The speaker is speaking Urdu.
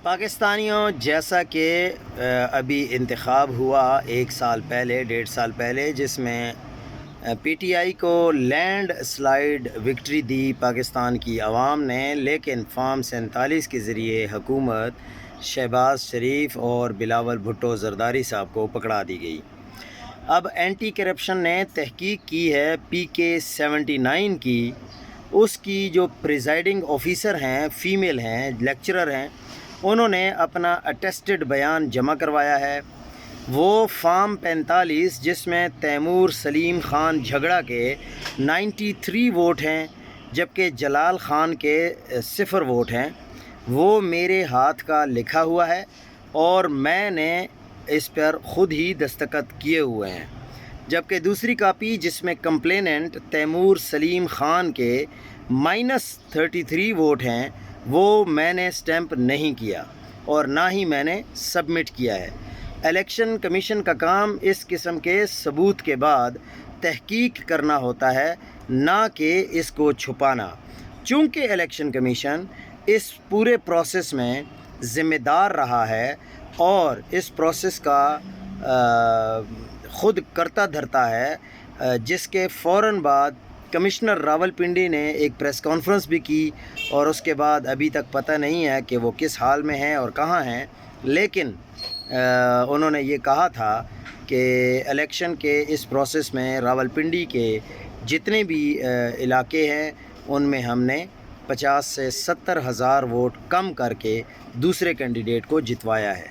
پاکستانیوں، جیسا کہ ابھی انتخاب ہوا 1.5 سال پہلے، جس میں پی ٹی آئی کو لینڈ سلائیڈ وکٹری دی پاکستان کی عوام نے، لیکن فارم 47 کے ذریعے حکومت شہباز شریف اور بلاول بھٹو زرداری صاحب کو پکڑا دی گئی۔ اب اینٹی کرپشن نے تحقیق کی ہے پی کے 79 کی۔ اس کی جو پریزائڈنگ آفیسر ہیں، فیمیل ہیں، لیکچرر ہیں، انہوں نے اپنا اٹیسٹڈ بیان جمع کروایا ہے۔ وہ فارم 45 جس میں تیمور سلیم خان جھگڑا کے 93 ووٹ ہیں، جبکہ جلال خان کے 0 ووٹ ہیں، وہ میرے ہاتھ کا لکھا ہوا ہے اور میں نے اس پر خود ہی دستخط کیے ہوئے ہیں، جبکہ دوسری کاپی جس میں کمپلیننٹ تیمور سلیم خان کے -33 ووٹ ہیں، وہ میں نے سٹیمپ نہیں کیا اور نہ ہی میں نے سبمٹ کیا ہے۔ الیکشن کمیشن کا کام اس قسم کے ثبوت کے بعد تحقیق کرنا ہوتا ہے، نہ کہ اس کو چھپانا۔ چونکہ الیکشن کمیشن اس پورے پروسیس میں ذمہ دار رہا ہے اور اس پروسیس کا خود کرتا دھرتا ہے، جس کے فوراً بعد کمشنر راولپنڈی نے ایک پریس کانفرنس بھی کی اور اس کے بعد ابھی تک پتہ نہیں ہے کہ وہ کس حال میں ہیں اور کہاں ہیں، لیکن انہوں نے یہ کہا تھا کہ الیکشن کے اس پروسیس میں راولپنڈی کے جتنے بھی علاقے ہیں ان میں ہم نے 50 سے 70 ہزار ووٹ کم کر کے دوسرے کینڈیڈیٹ کو جتوایا ہے۔